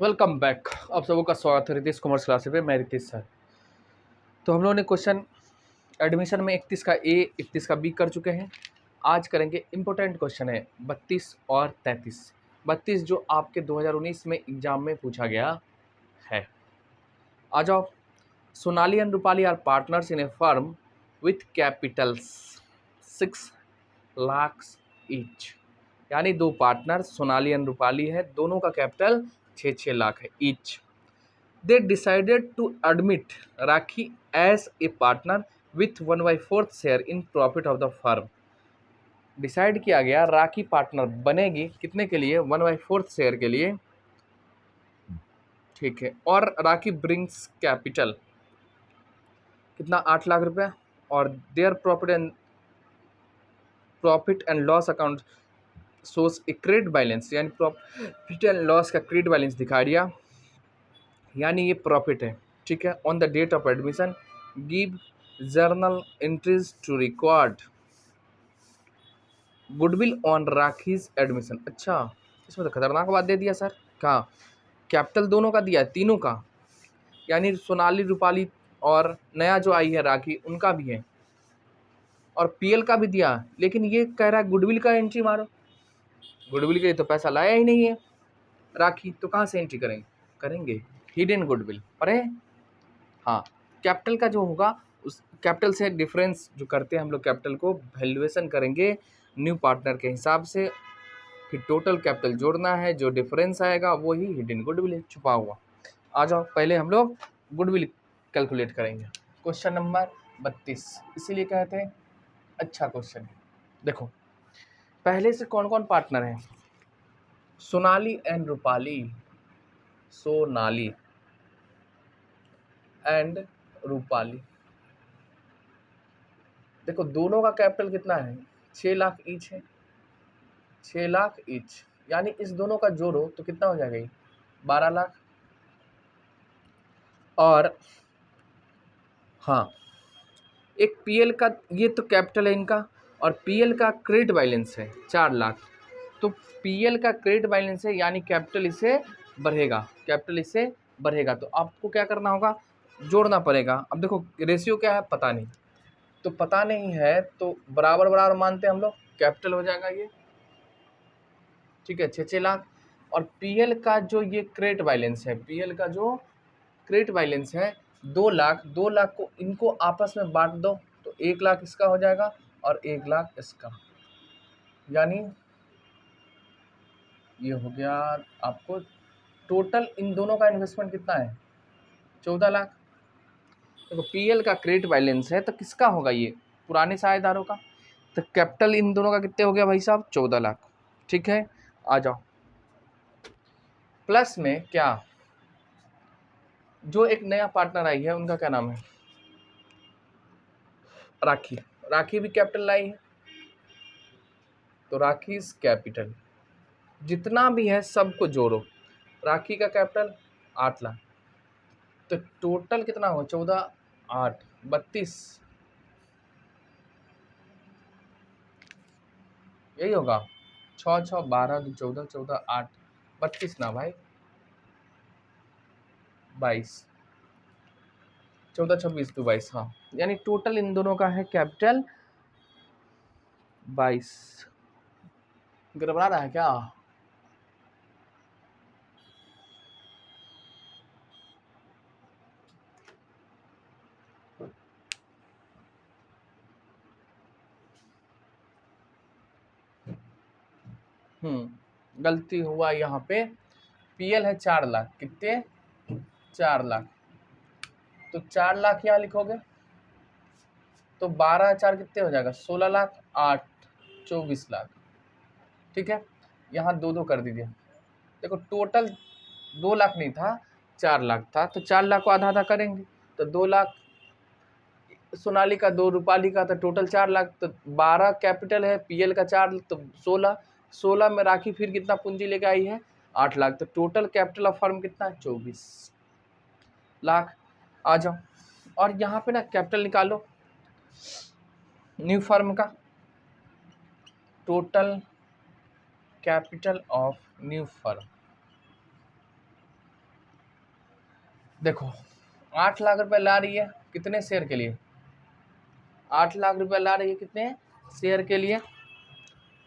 Welcome back. आप सबों का स्वागत है रितेश कॉमर्स क्लासेस पे। मैं रितेश सर। तो हम लोगों ने क्वेश्चन एडमिशन में 31 का ए 31 का बी कर चुके हैं। आज करेंगे इम्पोर्टेंट क्वेश्चन है 32 और 33। 32 जो आपके 2019 में एग्जाम में पूछा गया है। आ जाओ। Sonali and Rupali are partners in a firm with capitals 6 lakh each. यानी दो पार्टनर सोनाली एंड रूपाली है, दोनों का कैपिटल 6 लाख है each. They decided to admit Rakhi as a partner with 1/4 share in profit of the firm. Decide किया गया राखी पार्टनर बनेगी कितने के लिए? 1/4 शेयर के लिए। ठीक है। और राखी ब्रिंग्स कैपिटल कितना? 8 लाख रुपया। और their profit and loss account shows a credit balance, यानी प्रॉफिट एंड लॉस का क्रेडिट बैलेंस दिखा दिया, यानी ये प्रॉफिट है। ठीक है। On the date of admission give journal entries to record goodwill on Rakhi's admission. अच्छा, इसमें तो खतरनाक बात दे दिया सर। कहा कैपिटल दोनों का दिया है, तीनों का, यानी सोनाली रूपाली और नया जो आई है राखी उनका भी है, और पीएल का भी दिया। लेकिन ये कह रहा है गुडविल का एंट्री मारो। गुडविल के लिए तो पैसा लाया ही नहीं है राखी, तो कहाँ से एंट्री करेंगे हिडन गुडविल पर है। हाँ, कैपिटल का जो होगा उस कैपिटल से डिफरेंस जो करते हैं हम लोग, कैपिटल को वैल्यूएशन करेंगे न्यू पार्टनर के हिसाब से, फिर टोटल कैपिटल जोड़ना है, जो डिफरेंस आएगा वो ही हिडन गुडविल छुपा हुआ। आ जाओ, पहले हम लोग गुडविल कैलकुलेट करेंगे। क्वेश्चन नंबर 32 इसीलिए कहते हैं अच्छा क्वेश्चन। देखो पहले से कौन कौन पार्टनर हैं? Sonali and Rupali, Sonali and Rupali. देखो दोनों का कैपिटल कितना है? 6 लाख ईच है, 6 लाख ईच, यानी इस दोनों का जोड़ो तो कितना हो जाएगा? 12 लाख। और हाँ, एक पीएल का, ये तो कैपिटल है इनका, और पीएल का क्रेडिट बैलेंस है 4 लाख। तो पीएल का क्रेडिट बैलेंस है, यानी कैपिटल इससे बढ़ेगा, कैपिटल इससे बढ़ेगा। तो आपको क्या करना होगा? जोड़ना पड़ेगा। अब देखो रेशियो क्या है पता नहीं, तो पता नहीं है तो बराबर बराबर मानते हैं हम लोग, कैपिटल हो जाएगा ये। ठीक है, 6 लाख। और पीएल का जो ये क्रेडिट बैलेंस है, पीएल का जो क्रेडिट बैलेंस है 2 लाख, 2 लाख को इनको आपस में बांट दो तो 1 लाख इसका हो जाएगा और 1 लाख इसका, यानी ये हो गया आपको। टोटल इन दोनों का इन्वेस्टमेंट कितना है? 14 लाख। देखो पीएल का क्रेडिट बैलेंस है तो किसका होगा? ये पुराने साझेदारों का। तो कैपिटल इन दोनों का कितने हो गया भाई साहब? 14 लाख। ठीक है, आ जाओ। प्लस में क्या, जो एक नया पार्टनर आई है उनका क्या नाम है? राखी। राखी भी कैपिटल लाई है, तो राखी इज कैपिटल। जितना भी है सबको जोड़ो। राखी का कैपिटल 8 लाख, तो टोटल कितना हो? 14 8 32, यही होगा। 6 6 12 2 14 14 8 32 ना भाई, 22, 14 26 2 22। हाँ, यानी टोटल इन दोनों का है कैपिटल 22। गड़बड़ा रहा है क्या? गलती हुआ यहाँ पे। पीएल है 4 लाख, कितने? 4 लाख। तो 4 लाख यहाँ लिखोगे तो 12 4 कितने हो जाएगा? 16 लाख 8 24 लाख। ठीक है, यहाँ 2 2 कर दीजिए। देखो टोटल 2 लाख नहीं था, 4 लाख था, तो 4 लाख को आधा आधा करेंगे तो 2 लाख सोनाली का, 2 रूपाली का, तो टोटल 4 लाख। तो 12 कैपिटल है, पीएल का 4, तो 16, 16 में राखी फिर कितना पूंजी लेके आई है? 8 लाख। तो टोटल कैपिटल ऑफ फर्म कितना है? 24 लाख। आ जाओ, और यहाँ पे ना कैपिटल निकालो न्यू फर्म का, total capital of new firm. देखो 8 लाख रुपए ला रही है कितने शेयर के लिए, 8 लाख रुपए ला रही है कितने शेयर के लिए,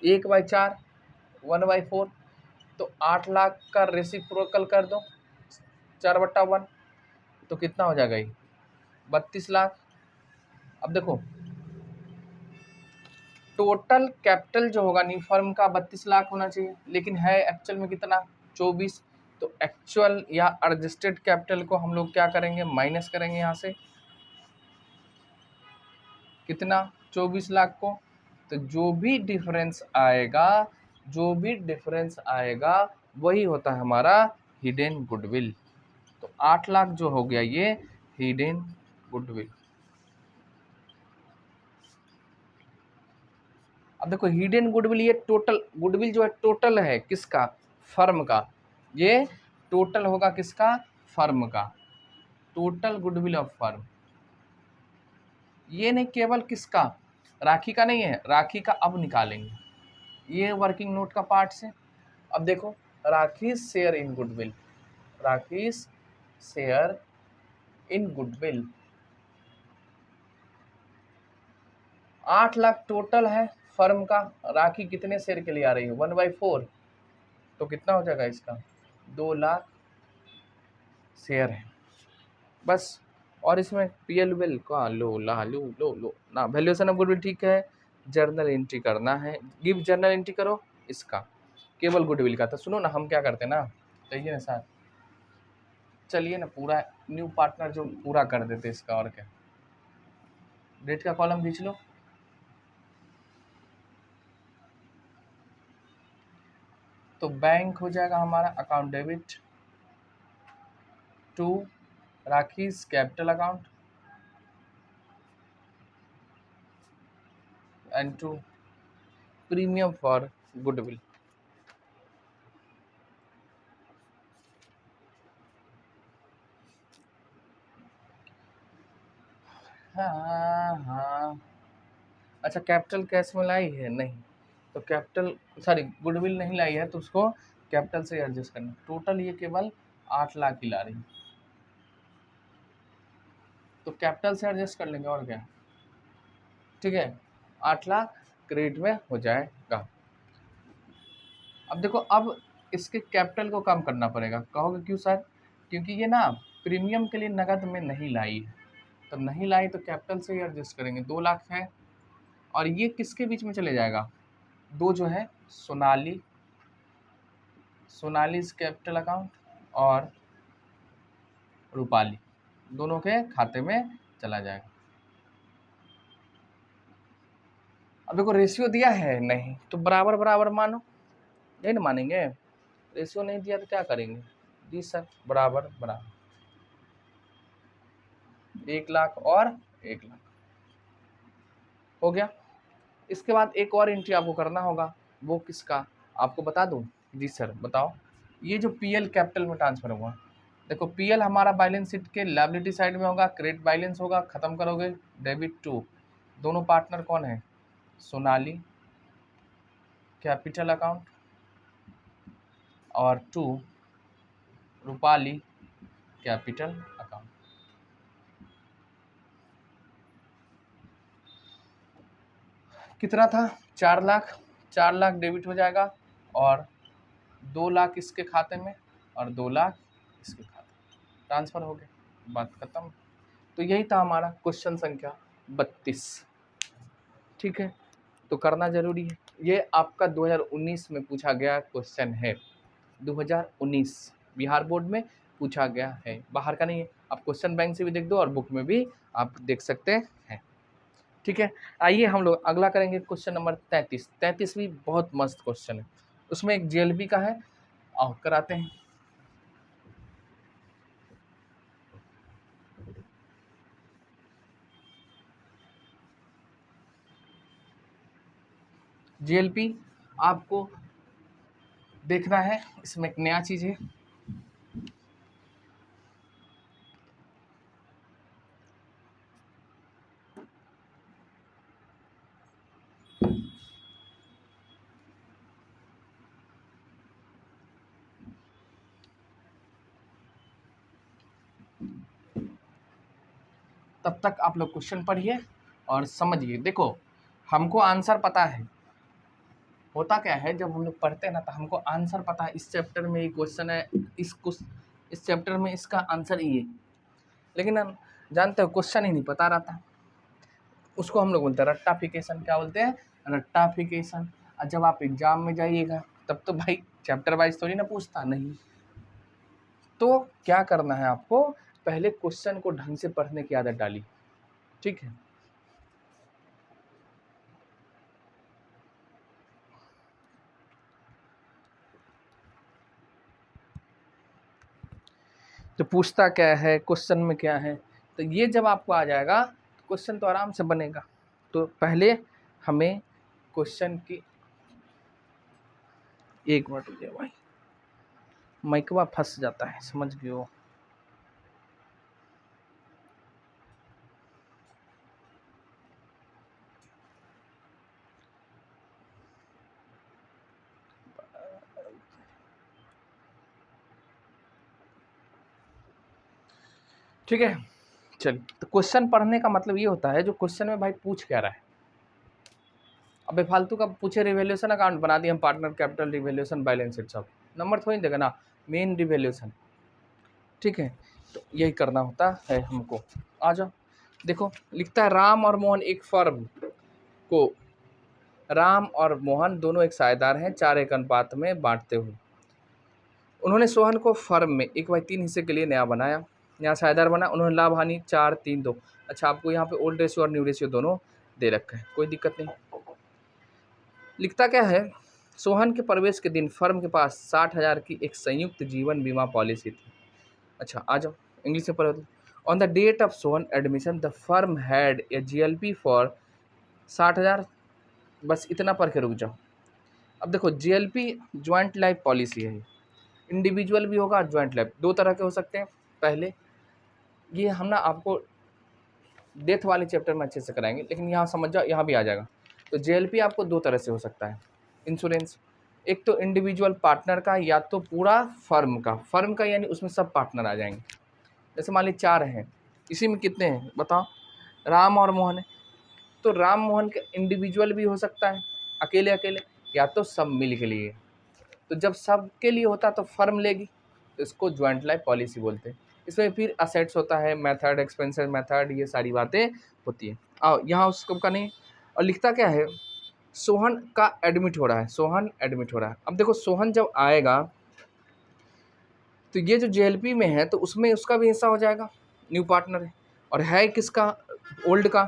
1/4 1/4, तो 8 लाख का रेसिप्रोकल कर दो 4/1, तो कितना हो जाएगा ये 32 लाख। अब देखो टोटल कैपिटल जो होगा न्यू फर्म का 32 लाख होना चाहिए, लेकिन है एक्चुअल में कितना 24, तो एक्चुअल या एडजस्टेड कैपिटल को हम लोग क्या करेंगे माइनस करेंगे यहाँ से कितना 24 लाख को, तो जो भी डिफरेंस आएगा, जो भी डिफरेंस आएगा वही होता है हमारा हिडन गुडविल। तो 8 लाख जो हो गया ये हिडन गुडविल। अब देखो हिडन गुडविल, ये टोटल गुडविल जो है टोटल है किसका फर्म का, ये टोटल होगा किसका फर्म का, टोटल गुडविल ऑफ फर्म। ये नहीं केवल किसका राखी का नहीं है, राखी का अब निकालेंगे ये वर्किंग नोट का पार्ट से। अब देखो Rakhi share in goodwill, Rakhi share in goodwill 8 lakh total है फर्म का, राखी कितने शेयर के लिए आ रही है 1/4, तो कितना हो जाएगा इसका 2 लाख शेयर है बस। और इसमें पीएल बिल का लो ला लो लो लो ना, वैल्यूएशन ऑफ गुडविल ठीक है, जर्नल एंट्री करना है, गिव जर्नल एंट्री करो इसका केवल गुडविल का। तो सुनो ना हम क्या करते हैं ना, चाहिए ना साथ चलिए ना पूरा न्यू पार्टनर जो पूरा कर देते इसका, और क्या डेट का कॉलम खींच लो। तो बैंक हो जाएगा हमारा account debit to Rakhi's capital account and to premium for goodwill. हाँ हाँ अच्छा कैपिटल कैश में लाई है नहीं, तो कैपिटल सॉरी गुडविल नहीं लाई है, तो उसको कैपिटल से एडजस्ट करना। टोटल ये केवल 8 लाख ही ला रही है, तो कैपिटल से एडजस्ट कर लेंगे और क्या, ठीक है 8 लाख क्रेडिट में हो जाएगा। अब देखो अब इसके कैपिटल को कम करना पड़ेगा, कहोगे क्यों सर, क्योंकि ये ना प्रीमियम के लिए नगद में नहीं लाई है, तो नहीं लाई तो कैपिटल से ही एडजस्ट करेंगे। 2 लाख है और ये किसके बीच में चले जाएगा, दो जो है सोनाली, सोनालीज कैपिटल अकाउंट और रूपाली, दोनों के खाते में चला जाएगा। अब देखो रेशियो दिया है नहीं, तो बराबर बराबर मानो, नहीं ना मानेंगे, रेशियो नहीं दिया तो क्या करेंगे, जी सर बराबर बराबर 1 लाख और 1 लाख हो गया। इसके बाद एक और एंट्री आपको करना होगा, वो किसका आपको बता दूं, जी सर बताओ। ये जो पीएल कैपिटल में ट्रांसफर हुआ, देखो पीएल हमारा बैलेंस शीट के लायबिलिटी साइड में होगा, क्रेडिट बैलेंस होगा, खत्म करोगे डेबिट टू, दोनों पार्टनर कौन है सोनाली कैपिटल अकाउंट और टू रूपाली कैपिटल अकाउंट। कितना था 4 लाख, 4 लाख डेबिट हो जाएगा और 2 लाख इसके खाते में और 2 लाख इसके खाते में ट्रांसफर हो गए, बात खत्म। तो यही था हमारा क्वेश्चन संख्या 32, ठीक है, तो करना जरूरी है। ये आपका 2019 में पूछा गया क्वेश्चन है, 2019 बिहार बोर्ड में पूछा गया है, बाहर का नहीं है। आप क्वेश्चन बैंक से भी देख दो और बुक में भी आप देख सकते हैं, ठीक है। आइए हम लोग अगला करेंगे क्वेश्चन नंबर 33। 33 भी बहुत मस्त क्वेश्चन है, उसमें एक जेएलबी का है, आओ कराते हैं। जेएलपी आपको देखना है, इसमें एक नया चीज है, तब तक आप लोग क्वेश्चन पढ़िए और समझिए। देखो हमको आंसर पता है, होता क्या है जब हम लोग पढ़ते हैं ना तो हमको आंसर पता है, इस चैप्टर में ये क्वेश्चन है, इस चैप्टर में इसका आंसर ये, लेकिन हम जानते हो क्वेश्चन ही नहीं पता रहता। उसको हम लोग बोलते हैं रट्टाफिकेशन। क्या बोलते हैं? रट्टाफिकेशन। और जब आप एग्जाम में जाइएगा तब तो भाई चैप्टर वाइज थोड़ी ना पूछता, नहीं। तो क्या करना है आपको, पहले क्वेश्चन को ढंग से पढ़ने की आदत डाली, ठीक है। तो पूछता क्या है, क्वेश्चन में क्या है, तो ये जब आपको आ जाएगा तो क्वेश्चन तो आराम से बनेगा। तो पहले हमें क्वेश्चन की, एक मिनट रुकिए भाई, माइकवा फंस जाता है, समझ गए हो। ठीक है, चलिए। तो क्वेश्चन पढ़ने का मतलब ये होता है जो क्वेश्चन में भाई पूछ क्या रहा है। अब बेफालतू का पूछे रिवैल्यूएशन अकाउंट बना दिया हम, partner capital revaluation balance sheet, सब नंबर थोड़ी देगा ना, मेन रिवैल्यूएशन, ठीक है। तो यही करना होता है हमको। आ जाओ, देखो लिखता है राम और मोहन एक फर्म को, राम और मोहन दोनों एक साझेदार हैं, 4 अनुपात में बांटते हुए उन्होंने सोहन को फर्म में 1/3 हिस्से के लिए नया बनाया, नया साझेदार बना। उन्होंने लाभ हानि 4-3-2, अच्छा आपको यहाँ पे ओल्ड रेशियो और न्यू रेशियो दोनों दे रखा है, कोई दिक्कत नहीं। लिखता क्या है, सोहन के प्रवेश के दिन फर्म के पास 60,000 की एक संयुक्त जीवन बीमा पॉलिसी थी। अच्छा आ जाओ, इंग्लिश में पढ़ो। On the date of Sohan admission the firm had a GLP for 60,000, बस इतना पढ़ के रुक जाओ। अब देखो GLP ज्वाइंट लाइफ पॉलिसी है, इंडिविजुअल भी होगा, ज्वाइंट लाइफ, 2 तरह के हो सकते हैं। पहले ये हम ना आपको डेथ वाले चैप्टर में अच्छे से कराएंगे, लेकिन यहाँ समझ जाओ, यहाँ भी आ जाएगा। तो JLP आपको 2 तरह से हो सकता है इंश्योरेंस, एक तो इंडिविजुअल पार्टनर का, या तो पूरा फर्म का यानी उसमें सब पार्टनर आ जाएंगे। जैसे मान ली 4 हैं, इसी में कितने हैं बताओ, राम और मोहन है, तो राम मोहन का इंडिविजुअल भी हो सकता है, अकेले अकेले, या तो सब मिल के लिए। तो जब सब के लिए होता तो फर्म लेगी, तो इसको ज्वाइंट लाइफ पॉलिसी बोलते हैं। इसमें फिर असेट्स होता है, मेथड, एक्सपेंसेस मेथड, ये सारी बातें होती हैं। आओ यहाँ उसको का नहीं। और लिखता क्या है, सोहन का एडमिट हो रहा है, सोहन एडमिट हो रहा है। अब देखो सोहन जब आएगा तो ये जो JLP में है तो उसमें उसका भी हिस्सा हो जाएगा, न्यू पार्टनर है, और है किसका, ओल्ड का।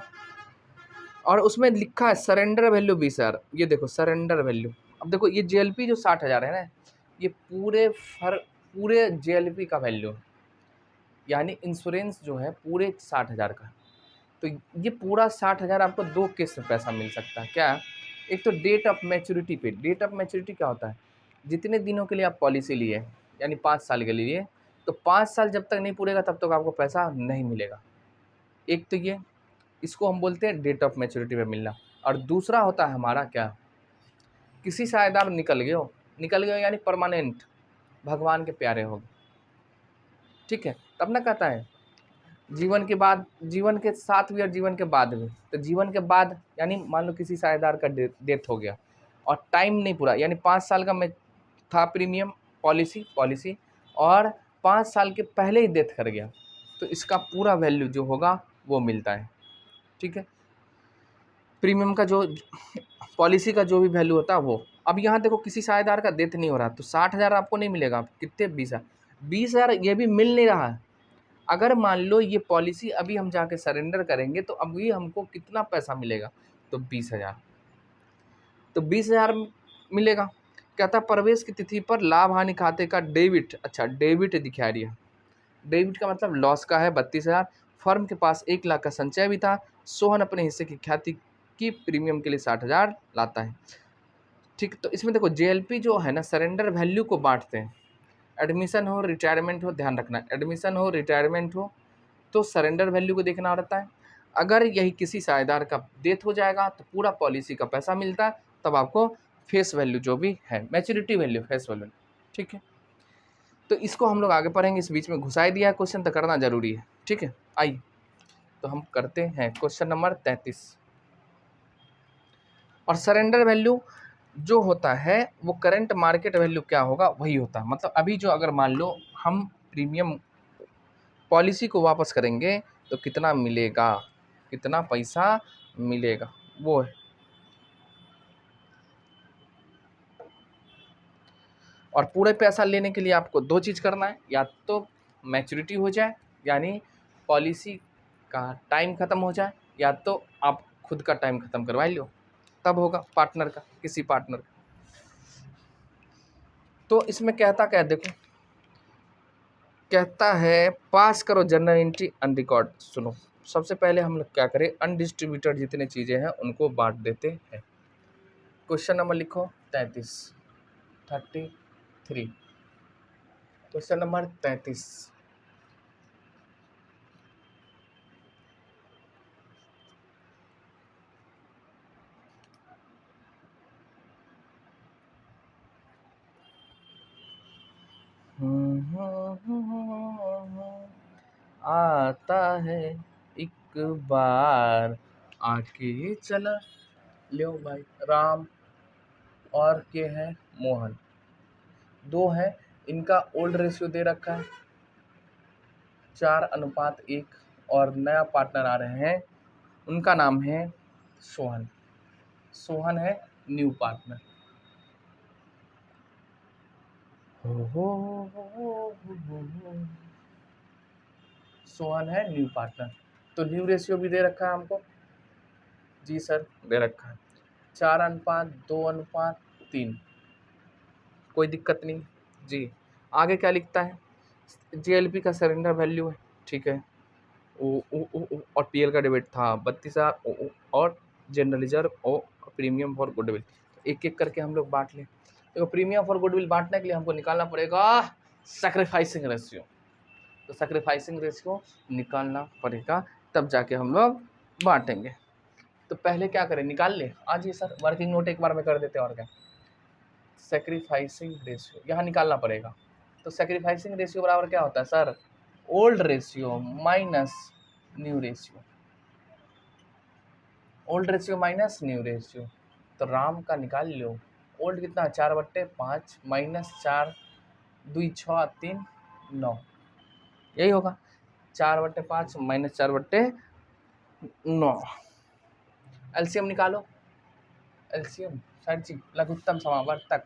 और उसमें लिखा है सरेंडर वैल्यू 20,000, ये देखो सरेंडर वैल्यू। अब देखो ये JLP जो 60,000 है ना, ये पूरे JLP का वैल्यू, यानी इंश्योरेंस जो है पूरे 60,000 का। तो ये पूरा 60,000 आपको 2 किस्त में पैसा मिल सकता है। क्या? एक तो डेट ऑफ मैच्योरिटी पे, डेट ऑफ मैच्योरिटी क्या होता है, जितने दिनों के लिए आप पॉलिसी लिए, यानी 5 साल के लिए, तो 5 साल जब तक नहीं पूरेगा तब तक आपको पैसा नहीं मिलेगा। एक तो ये, इसको हम बोलते हैं डेट ऑफ मैच्योरिटी पे मिलना। और दूसरा होता है हमारा क्या, किसी साझेदार निकल गए यानी परमानेंट, भगवान के प्यारे हो गए, ठीक है। तब ना कहता है जीवन के बाद, जीवन के साथ भी और जीवन के बाद भी। तो जीवन के बाद यानी मान लो किसी साझेदार का डेथ हो गया और टाइम नहीं पूरा, यानी 5 साल का मैं था प्रीमियम पॉलिसी और 5 साल के पहले ही डेथ कर गया, तो इसका पूरा वैल्यू जो होगा वो मिलता है, ठीक है। प्रीमियम का जो, पॉलिसी का जो भी वैल्यू होता है वो। अब यहाँ देखो किसी साझेदार का डेथ नहीं हो रहा तो 60,000 आपको नहीं मिलेगा, कितने, 20,000 ये भी मिल नहीं रहा है। अगर मान लो ये पॉलिसी अभी हम जाके सरेंडर करेंगे तो अभी हमको कितना पैसा मिलेगा, तो 20,000, तो 20,000 मिलेगा। कहता प्रवेश की तिथि पर लाभ हानि खाते का डेबिट, अच्छा डेबिट दिखा रही है, डेबिट का मतलब लॉस का है 32,000। फर्म के पास 1 लाख का संचय भी था। सोहन अपने हिस्से की ख्याति की प्रीमियम के लिए 60,000 लाता है, ठीक। तो इसमें देखो JLP जो है ना सरेंडर वैल्यू को बांटते हैं, एडमिशन हो रिटायरमेंट हो, ध्यान रखना एडमिशन हो रिटायरमेंट हो तो सरेंडर वैल्यू को देखना रहता है। अगर यही किसी साझेदार का डेथ हो जाएगा तो पूरा पॉलिसी का पैसा मिलता है, तब आपको फेस वैल्यू जो भी है, मैच्योरिटी वैल्यू, फेस वैल्यू, ठीक है। तो इसको हम लोग आगे पढ़ेंगे, इस बीच में घुसाई दिया क्वेश्चन तो करना जरूरी है, ठीक है। आइए तो हम करते हैं क्वेश्चन नंबर 33। और सरेंडर वैल्यू जो होता है वो करंट मार्केट वैल्यू क्या होगा वही होता है। मतलब अभी जो अगर मान लो हम प्रीमियम पॉलिसी को वापस करेंगे तो कितना मिलेगा, कितना पैसा मिलेगा वो है। और पूरे पैसा लेने के लिए आपको दो चीज़ करना है, या तो मैच्योरिटी हो जाए यानी पॉलिसी का टाइम ख़त्म हो जाए, या तो आप खुद का टाइम ख़त्म करवा लो, तब होगा पार्टनर का, किसी पार्टनर का। तो इसमें कहता क्या है देखो, कहता है पास करो जर्नल एंट्री अन रिकॉर्ड। सुनो, सबसे पहले हम लोग क्या करें, अनडिस्ट्रीब्यूटेड जितने चीज़ें हैं उनको बांट देते हैं। क्वेश्चन नंबर लिखो 33 क्वेश्चन नंबर 33। आता है एक बार आके चला लो भाई। राम और के है मोहन, दो है, इनका ओल्ड रेशियो दे रखा है 4:1, और नया पार्टनर आ रहे हैं, उनका नाम है सोहन। सोहन है न्यू पार्टनर। सोहन है न्यू पार्टनर। तो न्यू रेशियो भी दे रखा है हमको, जी सर दे रखा है 4:2:3, कोई दिक्कत नहीं जी। आगे क्या लिखता है, जेएलपी का सरेंडर वैल्यू है, ठीक है। और पीएल का डेबिट था 32,000 और जनरल रिजर्व और प्रीमियम फॉर गुडविल। एक एक करके हम लोग बांट लें। देखो प्रीमियम फॉर गुडविल बांटने के लिए हमको निकालना पड़ेगा सैक्रिफाइसिंग रेशियो। तो सैक्रिफाइसिंग रेशियो निकालना पड़ेगा, तब जाके हम लोग बांटेंगे। तो पहले क्या करें, निकाल ले। आज ये सर वर्किंग नोट एक बार में कर देते हैं, और क्या। सैक्रिफाइसिंग रेशियो यहाँ निकालना पड़ेगा। तो सैक्रिफाइसिंग रेशियो बराबर क्या होता है sir, old ratio minus new ratio. Old ratio minus new ratio. तो राम का निकाल लो, ओल्ड कितना है 4/5 माइनस 4 2 6 3 9, यही होगा 4/5 माइनस 4/9। एलसीएम निकालो, एलसीएम सर जी लघुत्तम समावर्तक,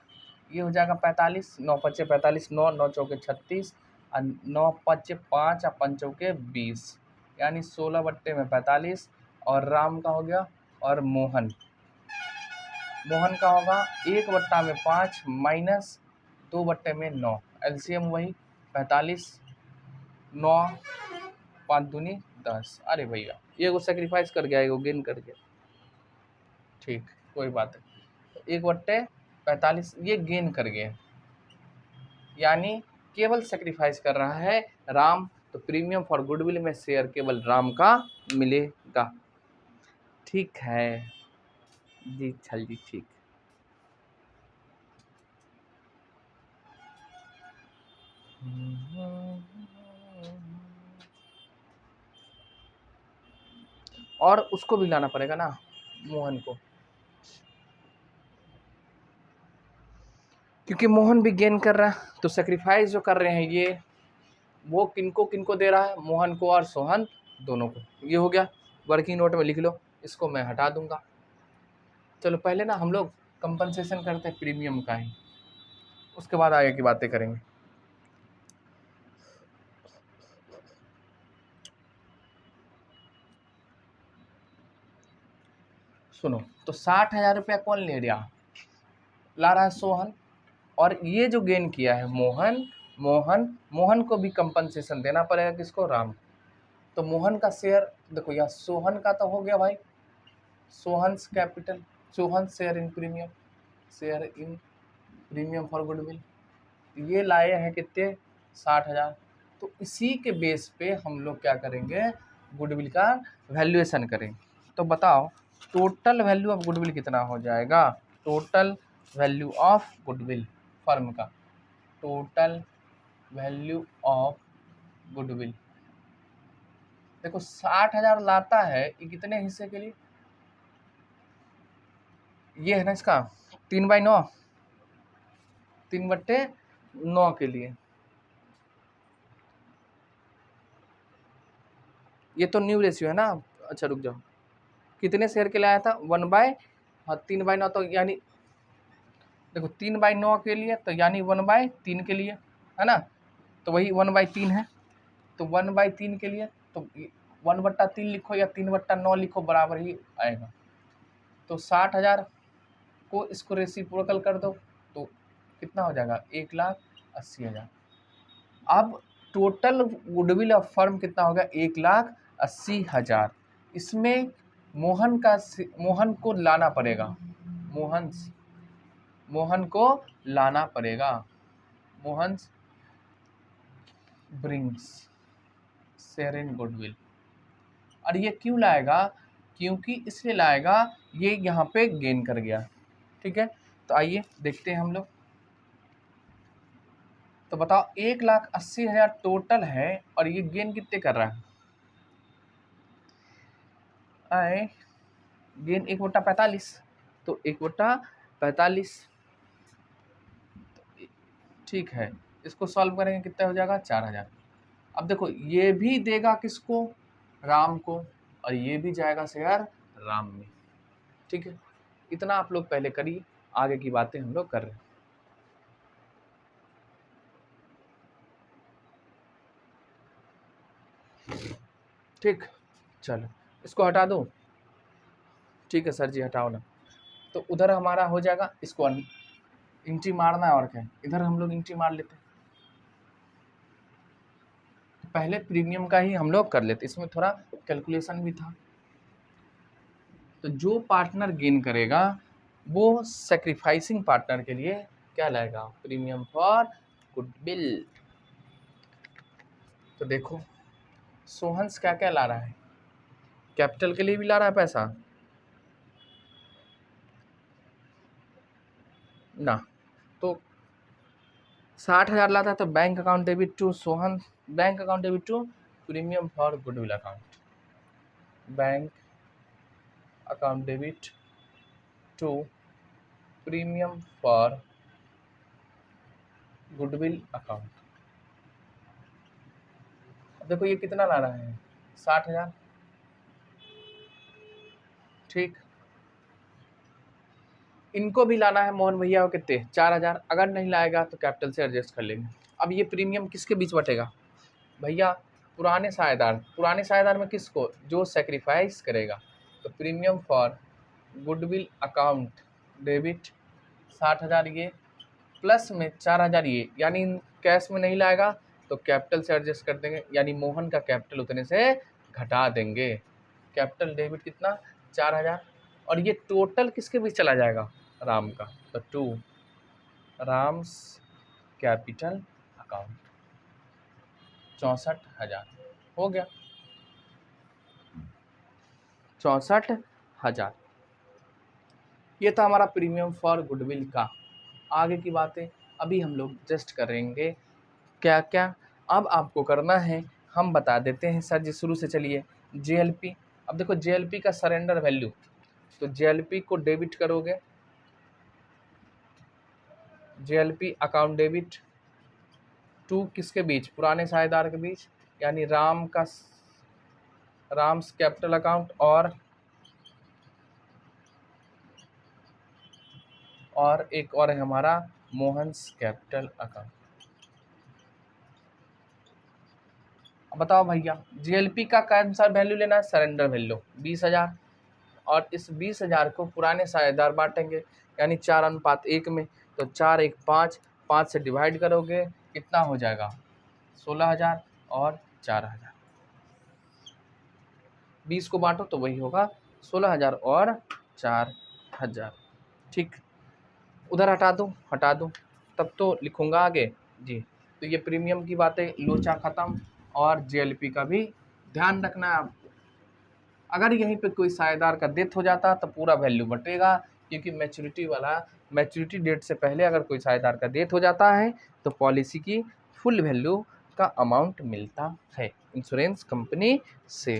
ये हो जाएगा 45, 9×5 45, 9 9 चौके 36, 9×5 5 और 5 चौके 20, यानी 16/45। और राम का हो गया, और मोहन का होगा 1/5 माइनस 2/9, एलसीएम वही 45, 9 5 दूनी 10। अरे भैया ये को सेक्रीफाइस कर गया, ये गेन कर गया, ठीक कोई बात नहीं। 1/45 ये गेन कर गए, यानी केवल सेक्रीफाइस कर रहा है राम। तो प्रीमियम फॉर गुडविल में शेयर केवल राम का मिलेगा, ठीक है जी। छल जी ठीक। और उसको भी लाना पड़ेगा ना, मोहन को, क्योंकि मोहन भी गेन कर रहा है। तो सेक्रीफाइस जो कर रहे हैं ये, वो किनको दे रहा है, मोहन को और सोहन दोनों को। ये हो गया, वर्किंग नोट में लिख लो, इसको मैं हटा दूंगा। चलो पहले ना हम लोग कंपनसेशन करते हैं प्रीमियम का ही, उसके बाद आगे की बातें करेंगे। सुनो, तो 60,000 रुपया कौन ले रहा, ला रहा है सोहन, और ये जो गेन किया है मोहन को भी कंपनसेशन देना पड़ेगा, किसको, राम। तो मोहन का शेयर देखो, या सोहन का तो हो गया भाई, Sohan capital, Sohan share in premium for goodwill, ये लाए हैं कितने, 60,000। तो इसी के बेस पे हम लोग क्या करेंगे, गुडविल का वैल्यूएशन करेंगे। तो बताओ टोटल वैल्यू ऑफ गुडविल कितना हो जाएगा, total value of goodwill firm का, टोटल वैल्यू ऑफ गुडविल देखो 60,000 लाता है, ये कितने हिस्से के लिए, ये है ना इसका 3/9, 3/9 के लिए। ये तो न्यू रेशियो है ना। अच्छा रुक जाओ, कितने शेयर के लिए आया था, 3/9, तो यानी देखो 3/9 के लिए, तो यानी 1/3 के लिए, है ना, तो वही 1/3 है, तो 1/3 के लिए तो 1/3 लिखो या 3/9 लिखो, बराबर ही आएगा। तो 60,000 को इसको रेसिप्रोकल कर दो तो कितना हो जाएगा, 1,80,000। अब टोटल गुडविल ऑफ फर्म कितना हो गया, 1,80,000। इसमें मोहन को लाना पड़ेगा, मोहन को लाना पड़ेगा, Mohan brings share in goodwill. और ये क्यों लाएगा, क्योंकि इसलिए लाएगा, ये यहाँ पे गेन कर गया, ठीक है। तो आइए देखते हैं हम लोग। तो बताओ 1,80,000 टोटल है और ये गेन कितने कर रहा है, आए गेन 1/45, तो 1/45, ठीक है। इसको सॉल्व करेंगे कितना हो जाएगा, 4,000। अब देखो ये भी देगा किसको, राम को, और ये भी जाएगा शेयर राम में, ठीक है। इतना आप लोग पहले करिए, आगे की बातें हम लोग कर रहे हैं। ठीक, चलो इसको हटा दो, ठीक है सर जी हटाओ ना। तो उधर हमारा हो जाएगा, इसको इंट्री मारना है और क्या, इधर हम लोग इंट्री मार लेते हैं। पहले प्रीमियम का ही हम लोग कर लेते, इसमें थोड़ा कैलकुलेशन भी था। तो जो पार्टनर गेन करेगा वो सेक्रीफाइसिंग पार्टनर के लिए क्या लाएगा, प्रीमियम फॉर गुडविल। तो देखो सोहन्स क्या क्या ला रहा है, कैपिटल के लिए भी ला रहा है पैसा ना, तो 60,000 लाता है, तो bank account debit to Sohan, bank account debit to premium for goodwill account, bank account debit to premium for goodwill account. देखो ये कितना ला रहा है, 60,000, ठीक। इनको भी लाना है मोहन भैया को कितने, 4,000। अगर नहीं लाएगा तो कैपिटल से एडजस्ट कर लेंगे। अब ये प्रीमियम किसके बीच बटेगा भैया, पुराने साझेदार में किसको, जो सेक्रीफाइस करेगा। तो premium for goodwill account debit 60,000 ये, प्लस में 4,000 ये, यानी कैश में नहीं लाएगा तो कैपिटल से एडजस्ट कर देंगे, यानी मोहन का कैपिटल उतने से घटा देंगे। कैपिटल डेबिट कितना, 4,000, और ये टोटल किसके बीच चला जाएगा, राम का, तो टू राम्स कैपिटल अकाउंट 64,000 हो गया, 64,000। ये था हमारा प्रीमियम फॉर गुडविल का। आगे की बातें अभी हम लोग जस्ट करेंगे, क्या क्या अब आपको करना है हम बता देते हैं सर जी, शुरू से चलिए। जेएलपी, अब देखो जेएलपी का सरेंडर वैल्यू, तो जेएलपी को डेबिट करोगे, जेएलपी अकाउंट डेबिट टू किसके बीच, पुराने साझेदार के बीच, यानी राम्स कैपिटल अकाउंट और एक और है हमारा मोहन्स कैपिटल अकाउंट। अब बताओ भैया जेएलपी का कौन सा वैल्यू लेना है, सरेंडर वैल्यू 20,000, और इस 20,000 को पुराने साझेदार बांटेंगे, यानी 4:1 में, तो 4 1 5, 5 से डिवाइड करोगे कितना हो जाएगा, 16,000 और 4,000, 20 को बांटो तो वही होगा 16,000 और 4,000, ठीक। उधर हटा दो, तब तो लिखूंगा आगे जी। तो ये प्रीमियम की बातें, लोचा ख़त्म, और जेएलपी का भी ध्यान रखना है आपको। अगर यहीं पे कोई साझेदार का डेथ हो जाता तो पूरा वैल्यू बटेगा, क्योंकि मैच्योरिटी डेट से पहले अगर कोई साझेदार का डेथ हो जाता है तो पॉलिसी की फुल वैल्यू का अमाउंट मिलता है इंश्योरेंस कंपनी से।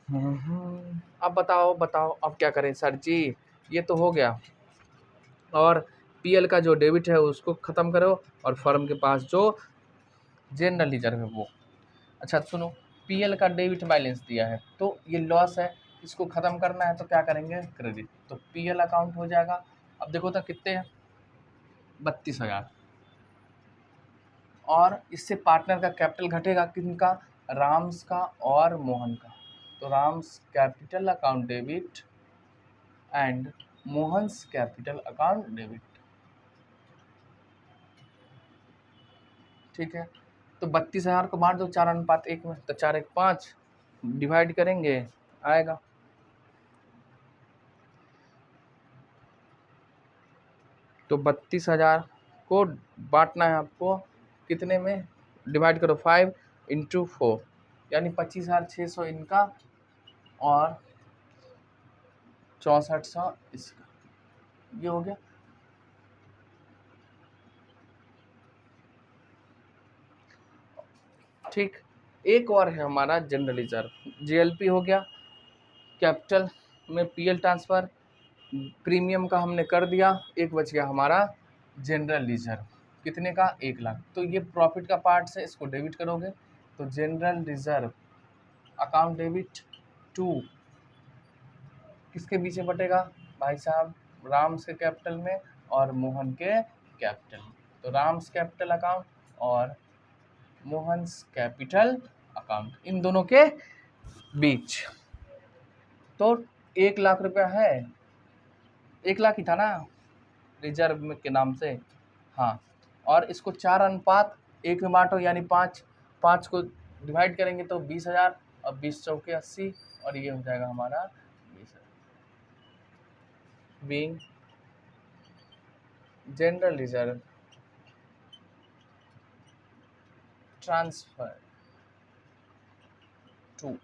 अब बताओ अब क्या करें सर जी, ये तो हो गया। और पीएल का जो डेबिट है उसको ख़त्म करो, और फर्म के पास जो जनरल रिजर्व है वो। अच्छा सुनो, पीएल का डेबिट बैलेंस दिया है तो ये लॉस है, इसको ख़त्म करना है तो क्या करेंगे, क्रेडिट। तो पीएल अकाउंट हो जाएगा। अब देखो तो कितने हैं, 32,000। और इससे पार्टनर का कैपिटल घटेगा, किनका, राम्स का और मोहन का। तो Ram's capital account debit and Mohan's capital account debit. ठीक है, तो 32,000 को बांट दो 4:1 में, तो 4×1=5, डिवाइड करेंगे आएगा। तो 32,000 को बांटना है आपको कितने में, डिवाइड करो 5×4, यानी 25,600 इनका और 6400 इसका। ये हो गया। ठीक, एक और है हमारा जनरल रिजर्व। जेएलपी हो गया, कैपिटल में पीएल ट्रांसफ़र, प्रीमियम का हमने कर दिया, एक बच गया हमारा जनरल रिजर्व, कितने का, 1,00,000। तो ये प्रॉफिट का पार्ट से इसको डेबिट करोगे, तो general reserve account debit to किसके बीच में बटेगा भाई साहब, राम्स के कैपिटल में और मोहन के कैपिटल में। तो राम्स कैपिटल अकाउंट और मोहन्स कैपिटल अकाउंट, इन दोनों के बीच। तो 1,00,000 रुपया है, 1,00,000 ही था ना रिजर्व में के नाम से, हाँ। और इसको 4:1 में बांटो, यानी 5 को डिवाइड करेंगे तो 20,000, और 20 चौके 80, और ये हो जाएगा हमारा 20,000। Being general reserve transfer to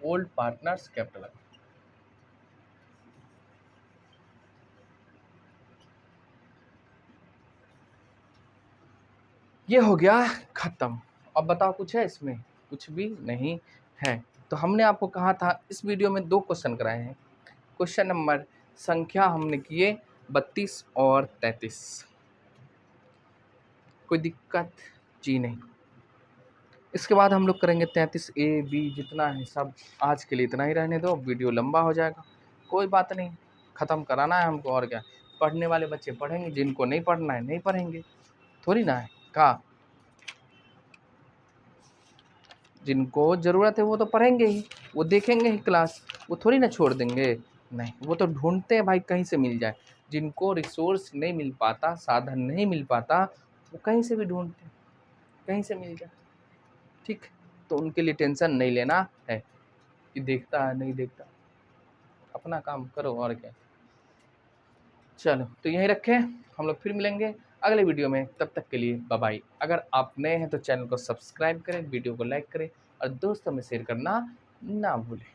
old partners capital. ये हो गया खत्म। अब बताओ कुछ है इसमें, कुछ भी नहीं है। तो हमने आपको कहा था, इस वीडियो में 2 क्वेश्चन कराए हैं। क्वेश्चन नंबर संख्या हमने किए 32 और 33। कोई दिक्कत जी नहीं। इसके बाद हम लोग करेंगे 33A B, जितना है सब आज के लिए इतना ही रहने दो, वीडियो लंबा हो जाएगा। कोई बात नहीं, ख़त्म कराना है हमको, और क्या। पढ़ने वाले बच्चे पढ़ेंगे, जिनको नहीं पढ़ना है नहीं पढ़ेंगे, थोड़ी ना है का। जिनको ज़रूरत है वो तो पढ़ेंगे ही, वो देखेंगे ही क्लास, वो थोड़ी ना छोड़ देंगे। नहीं, वो तो ढूंढते हैं भाई कहीं से मिल जाए। जिनको रिसोर्स नहीं मिल पाता, साधन नहीं मिल पाता, वो कहीं से भी ढूंढते हैं, कहीं से मिल जाए। ठीक, तो उनके लिए टेंशन नहीं लेना है कि देखता है नहीं देखता, अपना काम करो और क्या। चलो तो यहीं रखें, हम लोग फिर मिलेंगे अगले वीडियो में, तब तक के लिए बाय बाय। अगर आप नए हैं तो चैनल को सब्सक्राइब करें, वीडियो को लाइक करें और दोस्तों में शेयर करना ना भूलें।